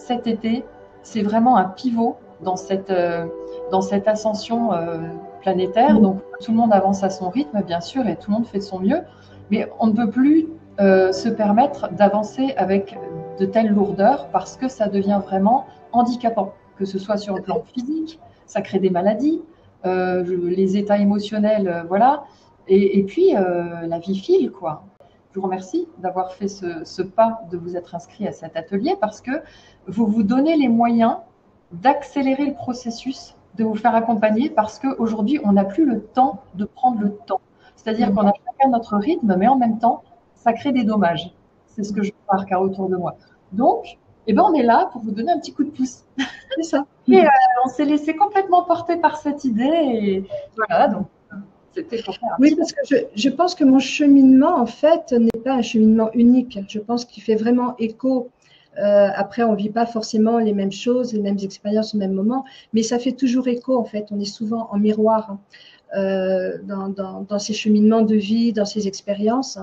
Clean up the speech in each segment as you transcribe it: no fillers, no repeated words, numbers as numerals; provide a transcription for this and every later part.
cet été, c'est vraiment un pivot dans cette ascension planétaire. Donc tout le monde avance à son rythme, bien sûr, et tout le monde fait de son mieux, mais on ne peut plus se permettre d'avancer avec de telles lourdeurs parce que ça devient vraiment handicapant, que ce soit sur le plan physique, ça crée des maladies, les états émotionnels, voilà, et puis la vie file, quoi. Je vous remercie d'avoir fait ce pas, de vous être inscrit à cet atelier, parce que vous vous donnez les moyens d'accélérer le processus, de vous faire accompagner, parce qu'aujourd'hui, on n'a plus le temps de prendre le temps. C'est-à-dire qu'on a chacun notre rythme, mais en même temps, ça crée des dommages. C'est ce que je remarque autour de moi. Donc, eh ben, on est là pour vous donner un petit coup de pouce. C'est ça. Et on s'est laissé complètement porter par cette idée. Et voilà, donc c'était pour faire un Oui, parce que je pense que mon cheminement, en fait, n'est pas un cheminement unique. Je pense qu'il fait vraiment écho. Après, on ne vit pas forcément les mêmes choses, les mêmes expériences au même moment, mais ça fait toujours écho, en fait. On est souvent en miroir dans ces cheminements de vie, dans ces expériences,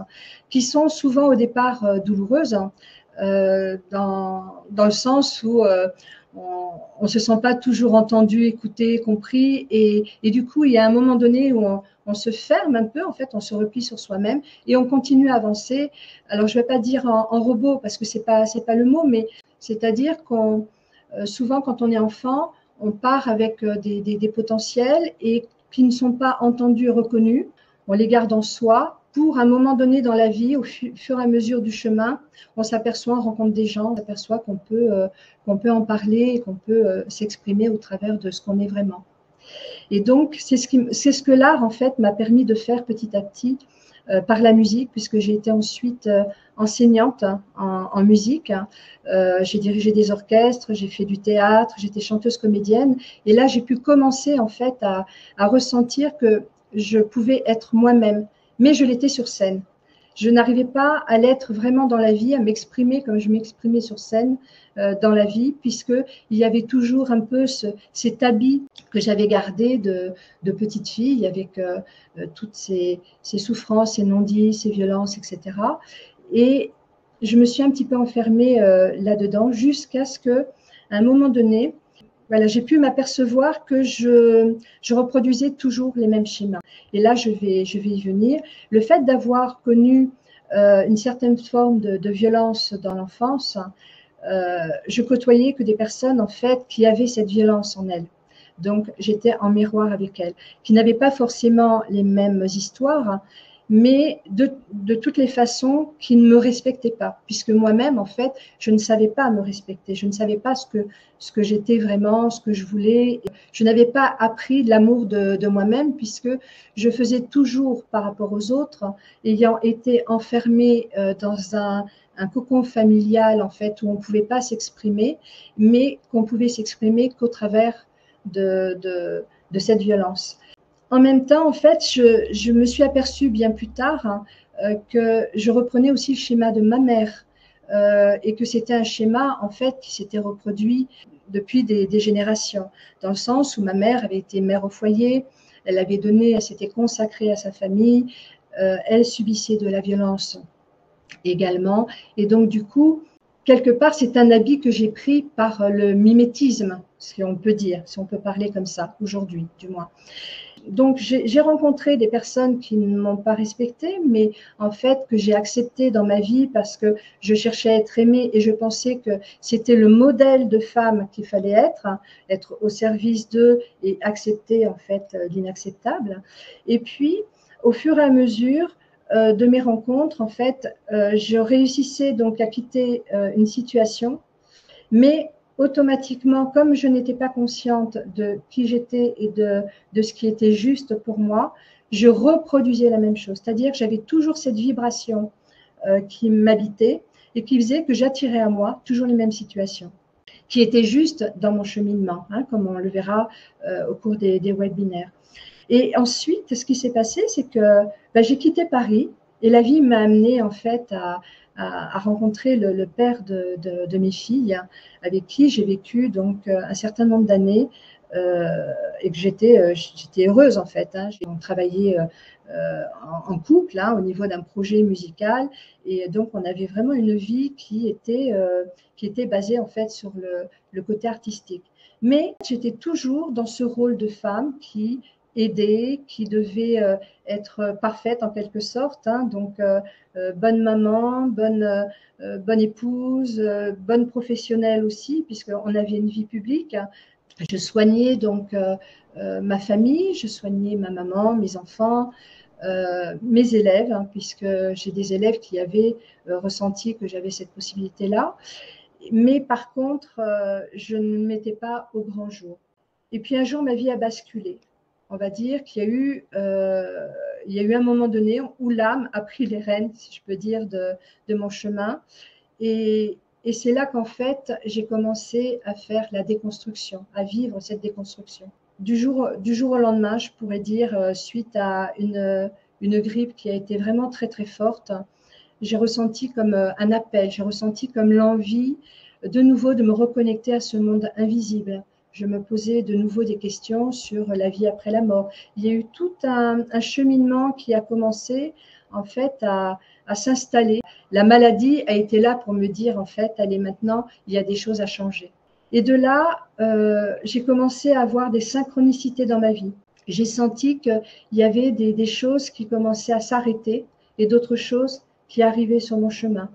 qui sont souvent au départ douloureuses, dans le sens où on ne se sent pas toujours entendu, écouté, compris, et du coup, il y a un moment donné où on se ferme un peu, en fait, on se replie sur soi-même et on continue à avancer. Alors, je ne vais pas dire en robot, parce que ce n'est pas le mot, mais c'est-à-dire qu'on souvent, quand on est enfant, on part avec des potentiels et qui ne sont pas entendus et reconnus. On les garde en soi. Pour un moment donné dans la vie, au fur et à mesure du chemin, on s'aperçoit, on rencontre des gens, on s'aperçoit qu'on peut en parler et qu'on peut s'exprimer au travers de ce qu'on est vraiment. Et donc, c'est ce que l'art, en fait, m'a permis de faire petit à petit par la musique, puisque j'ai été ensuite enseignante en musique. J'ai dirigé des orchestres, j'ai fait du théâtre, j'étais chanteuse comédienne. Et là, j'ai pu commencer, en fait, à ressentir que je pouvais être moi-même, mais je l'étais sur scène. Je n'arrivais pas à l'être vraiment dans la vie, à m'exprimer comme je m'exprimais sur scène dans la vie, puisqu'il y avait toujours un peu cet habit que j'avais gardé de petite fille, avec toutes ces souffrances, ces non-dits, ces violences, etc. Et je me suis un petit peu enfermée là-dedans jusqu'à ce qu'à un moment donné, voilà, j'ai pu m'apercevoir que je reproduisais toujours les mêmes schémas. Et là, je vais y venir. Le fait d'avoir connu une certaine forme de violence dans l'enfance, je côtoyais que des personnes, en fait, qui avaient cette violence en elles. Donc, j'étais en miroir avec elles, qui n'avaient pas forcément les mêmes histoires, mais de toutes les façons, qui ne me respectaient pas, puisque moi-même, en fait, je ne savais pas me respecter, je ne savais pas ce que j'étais vraiment, ce que je voulais. Je n'avais pas appris l'amour de moi-même, puisque je faisais toujours par rapport aux autres, ayant été enfermée dans un cocon familial, en fait, où on ne pouvait pas s'exprimer, mais qu'on pouvait s'exprimer qu'au travers de cette violence. En même temps, en fait, je me suis aperçue bien plus tard que je reprenais aussi le schéma de ma mère et que c'était un schéma, en fait, qui s'était reproduit depuis des générations, dans le sens où ma mère avait été mère au foyer, elle avait donné, elle s'était consacrée à sa famille, elle subissait de la violence également, et donc du coup, quelque part, c'est un habit que j'ai pris par le mimétisme, si on peut dire, si on peut parler comme ça, aujourd'hui, du moins. Donc, j'ai rencontré des personnes qui ne m'ont pas respectée, mais en fait, que j'ai accepté dans ma vie parce que je cherchais à être aimée et je pensais que c'était le modèle de femme qu'il fallait être au service d'eux et accepter, en fait, l'inacceptable. Et puis, au fur et à mesure de mes rencontres, en fait, je réussissais donc à quitter une situation, mais automatiquement, comme je n'étais pas consciente de qui j'étais et de ce qui était juste pour moi, je reproduisais la même chose. C'est-à-dire que j'avais toujours cette vibration qui m'habitait et qui faisait que j'attirais à moi toujours les mêmes situations, qui étaient juste dans mon cheminement, hein, comme on le verra au cours des webinaires. Et ensuite, ce qui s'est passé, c'est que j'ai quitté Paris et la vie m'a amenée en fait à rencontrer le père de mes filles, avec qui j'ai vécu donc un certain nombre d'années et que j'étais heureuse en fait. Hein. On travaillait en couple au niveau d'un projet musical et donc on avait vraiment une vie qui était basée en fait sur le côté artistique. Mais j'étais toujours dans ce rôle de femme qui aidait, qui devait être parfaite en quelque sorte. Hein. Donc bonne maman, bonne épouse, bonne professionnelle aussi, puisqu'on avait une vie publique. Je soignais donc ma famille, je soignais ma maman, mes enfants, mes élèves, hein, puisque j'ai des élèves qui avaient ressenti que j'avais cette possibilité-là. Mais par contre, je ne me mettais pas au grand jour. Et puis un jour, ma vie a basculé. On va dire qu'il y a eu un moment donné où l'âme a pris les rênes, si je peux dire, de mon chemin. Et c'est là qu'en fait, j'ai commencé à faire la déconstruction, à vivre cette déconstruction. Du jour au lendemain, je pourrais dire, suite à une grippe qui a été vraiment très, très forte, j'ai ressenti comme un appel, j'ai ressenti comme l'envie de nouveau de me reconnecter à ce monde invisible. Je me posais de nouveau des questions sur la vie après la mort. Il y a eu tout un cheminement qui a commencé en fait à s'installer. La maladie a été là pour me dire en fait, allez maintenant, il y a des choses à changer. Et de là, j'ai commencé à avoir des synchronicités dans ma vie. J'ai senti qu'il y avait des choses qui commençaient à s'arrêter et d'autres choses qui arrivaient sur mon chemin.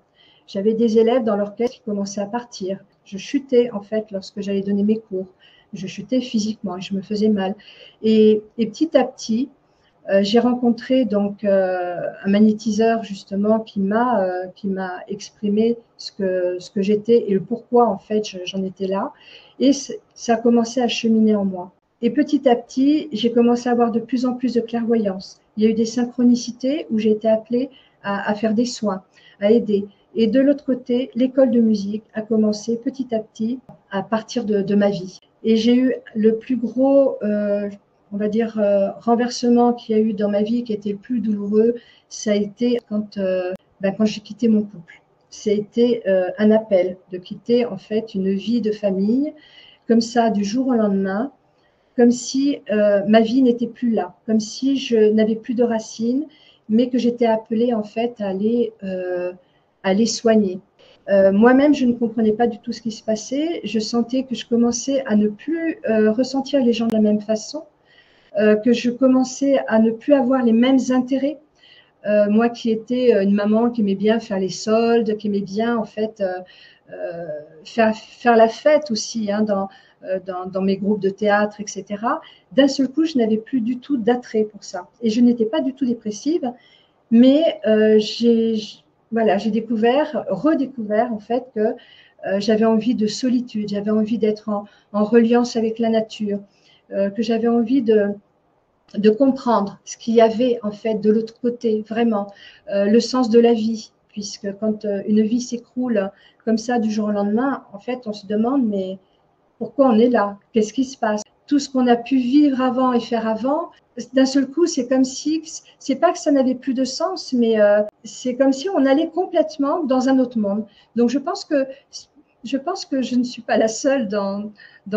J'avais des élèves dans l'orchestre qui commençaient à partir. Je chutais en fait lorsque j'allais donner mes cours. Je chutais physiquement et je me faisais mal. Et petit à petit, j'ai rencontré donc un magnétiseur justement qui m'a exprimé ce que j'étais et le pourquoi en fait j'en étais là. Et ça a commencé à cheminer en moi. Et petit à petit, j'ai commencé à avoir de plus en plus de clairvoyance. Il y a eu des synchronicités où j'ai été appelée à faire des soins, à aider. Et de l'autre côté, l'école de musique a commencé petit à petit à partir de ma vie. Et j'ai eu le plus gros, on va dire, renversement qu'il y a eu dans ma vie, qui était le plus douloureux, ça a été quand j'ai quitté mon couple. C'était un appel de quitter en fait une vie de famille, comme ça, du jour au lendemain, comme si ma vie n'était plus là, comme si je n'avais plus de racines, mais que j'étais appelée en fait à aller soigner. Moi-même, je ne comprenais pas du tout ce qui se passait. Je sentais que je commençais à ne plus ressentir les gens de la même façon, que je commençais à ne plus avoir les mêmes intérêts. Moi qui étais une maman qui aimait bien faire les soldes, qui aimait bien en fait faire la fête aussi hein, dans mes groupes de théâtre, etc. D'un seul coup, je n'avais plus du tout d'attrait pour ça. Et je n'étais pas du tout dépressive, mais j'ai redécouvert en fait que j'avais envie de solitude, j'avais envie d'être en reliance avec la nature, que j'avais envie de comprendre ce qu'il y avait en fait de l'autre côté, vraiment, le sens de la vie, puisque quand une vie s'écroule comme ça du jour au lendemain, en fait, on se demande mais pourquoi on est là? Qu'est-ce qui se passe? Tout ce qu'on a pu vivre avant et faire avant, d'un seul coup, c'est comme si, c'est pas que ça n'avait plus de sens, mais c'est comme si on allait complètement dans un autre monde. Donc, je pense que je ne suis pas la seule dans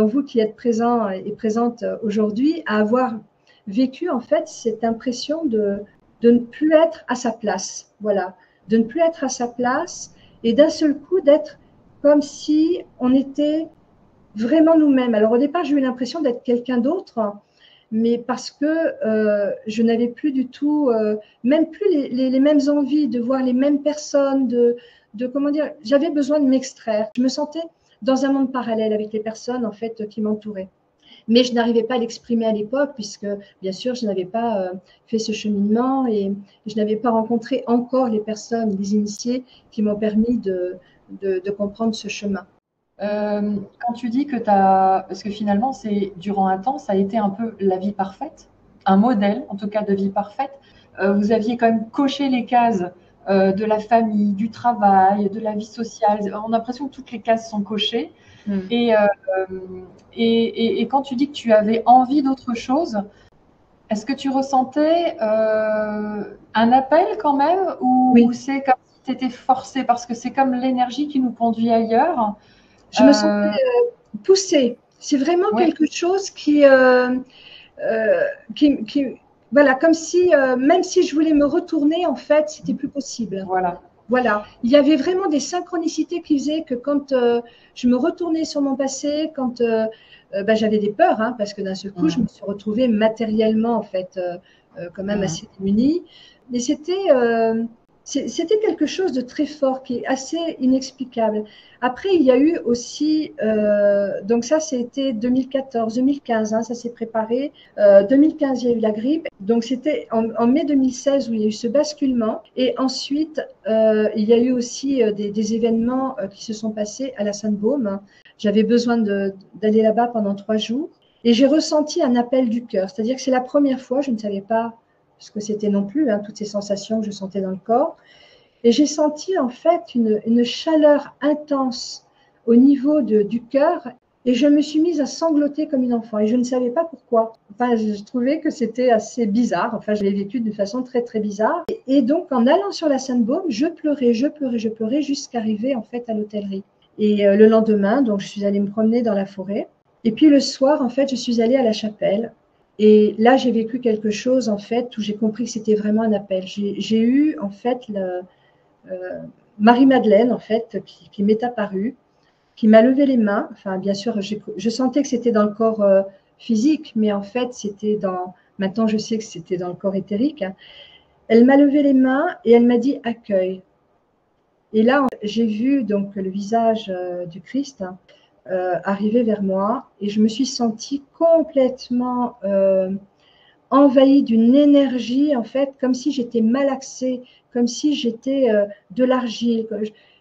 vous qui êtes présents et présente aujourd'hui à avoir vécu en fait cette impression de ne plus être à sa place. Voilà, de ne plus être à sa place et d'un seul coup d'être comme si on était vraiment nous-mêmes. Alors au départ, j'ai eu l'impression d'être quelqu'un d'autre, mais parce que je n'avais plus du tout, même plus les mêmes envies de voir les mêmes personnes, de comment dire, j'avais besoin de m'extraire. Je me sentais dans un monde parallèle avec les personnes en fait qui m'entouraient. Mais je n'arrivais pas à l'exprimer à l'époque puisque, bien sûr, je n'avais pas fait ce cheminement et je n'avais pas rencontré encore les personnes, les initiés qui m'ont permis de comprendre ce chemin. Quand tu dis que tu as, parce que finalement, c'est durant un temps, ça a été un peu la vie parfaite, un modèle en tout cas de vie parfaite. Vous aviez quand même coché les cases de la famille, du travail, de la vie sociale. On a l'impression que toutes les cases sont cochées. Et, et quand tu dis que tu avais envie d'autre chose, est-ce que tu ressentais un appel quand même ou Oui. c'est comme si tu étais forcée parce que c'est comme l'énergie qui nous conduit ailleurs? Je me sentais poussée. C'est vraiment Ouais. quelque chose voilà, comme si, même si je voulais me retourner, en fait, c'était plus possible. Voilà. Voilà, il y avait vraiment des synchronicités qui faisaient que quand je me retournais sur mon passé, quand j'avais des peurs, hein, parce que d'un seul coup, je me suis retrouvée matériellement, en fait, quand même assez démunie. Mais c'était quelque chose de très fort, qui est assez inexplicable. Après, il y a eu aussi, donc ça, c'était 2014, 2015, hein, ça s'est préparé. 2015, il y a eu la grippe. Donc, c'était en mai 2016 où il y a eu ce basculement. Et ensuite, il y a eu aussi des événements qui se sont passés à la Sainte-Baume. J'avais besoin d'aller là-bas pendant 3 jours. Et j'ai ressenti un appel du cœur. C'est-à-dire que c'est la première fois, je ne savais pas ce que c'était non plus, hein, toutes ces sensations que je sentais dans le corps. Et j'ai senti en fait une chaleur intense au niveau du cœur. Et je me suis mise à sangloter comme une enfant. Et je ne savais pas pourquoi. Enfin, je trouvais que c'était assez bizarre. Enfin, je l'ai vécu d'une façon très, très bizarre. Et donc, en allant sur la Sainte-Baume, je pleurais, je pleurais, je pleurais jusqu'à arriver en fait à l'hôtellerie. Et le lendemain, donc, je suis allée me promener dans la forêt. Et puis le soir, en fait, je suis allée à la chapelle. Et là, j'ai vécu quelque chose, en fait, où j'ai compris que c'était vraiment un appel. J'ai eu, en fait, Marie-Madeleine, en fait, qui m'est apparue, qui m'a levé les mains. Enfin, bien sûr, je sentais que c'était dans le corps physique, mais en fait, c'était dans. Maintenant, je sais que c'était dans le corps éthérique. Hein. Elle m'a levé les mains et elle m'a dit accueille. Et là, j'ai vu donc le visage du Christ arriver vers moi et je me suis sentie complètement envahie d'une énergie, en fait, comme si j'étais malaxée, comme si j'étais de l'argile.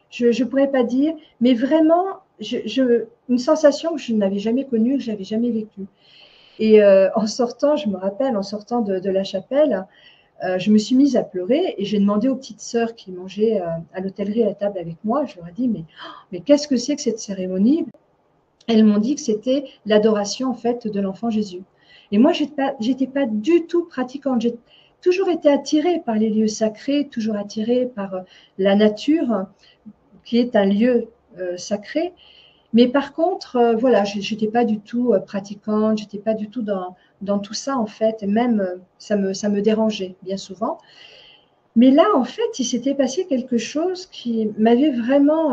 Je ne pourrais pas dire, mais vraiment, une sensation que je n'avais jamais connue, que je n'avais jamais vécue. Et en sortant, je me rappelle, en sortant de la chapelle, je me suis mise à pleurer et j'ai demandé aux petites sœurs qui mangeaient à l'hôtellerie à la table avec moi, je leur ai dit, mais qu'est-ce que c'est que cette cérémonie? Elles m'ont dit que c'était l'adoration, en fait, de l'enfant Jésus. Et moi, j'étais pas du tout pratiquante. J'ai toujours été attirée par les lieux sacrés, toujours attirée par la nature, qui est un lieu sacré. Mais par contre, voilà, j'étais pas du tout pratiquante, j'étais pas du tout dans tout ça, en fait. Et même, ça me dérangeait bien souvent. Mais là, en fait, il s'était passé quelque chose qui m'avait vraiment,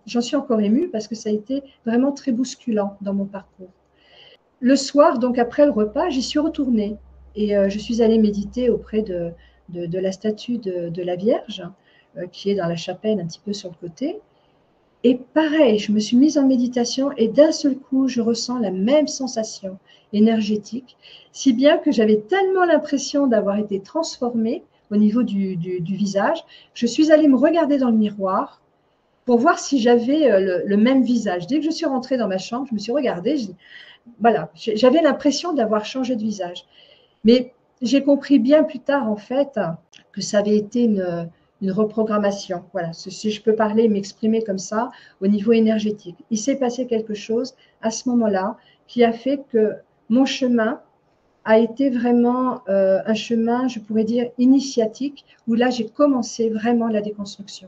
j'en suis encore émue parce que ça a été vraiment très bousculant dans mon parcours. Le soir, donc après le repas, j'y suis retournée et je suis allée méditer auprès de la statue de la Vierge qui est dans la chapelle un petit peu sur le côté. Et pareil, je me suis mise en méditation et d'un seul coup, je ressens la même sensation énergétique, si bien que j'avais tellement l'impression d'avoir été transformée au niveau du visage. Je suis allée me regarder dans le miroir pour voir si j'avais le même visage. Dès que je suis rentrée dans ma chambre, je me suis regardée, voilà, j'avais l'impression d'avoir changé de visage. Mais j'ai compris bien plus tard, en fait, que ça avait été une reprogrammation. Voilà, si je peux parler, m'exprimer comme ça, au niveau énergétique. Il s'est passé quelque chose à ce moment-là qui a fait que mon chemin a été vraiment un chemin, je pourrais dire, initiatique, où là, j'ai commencé vraiment la déconstruction.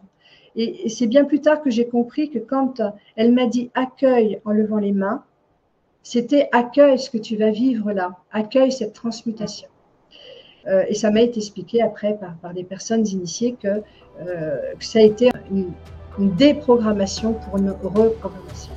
Et c'est bien plus tard que j'ai compris que quand elle m'a dit « accueille » en levant les mains, c'était « accueille ce que tu vas vivre là, accueille cette transmutation ». Et ça m'a été expliqué après par des personnes initiées que ça a été une déprogrammation pour une reprogrammation.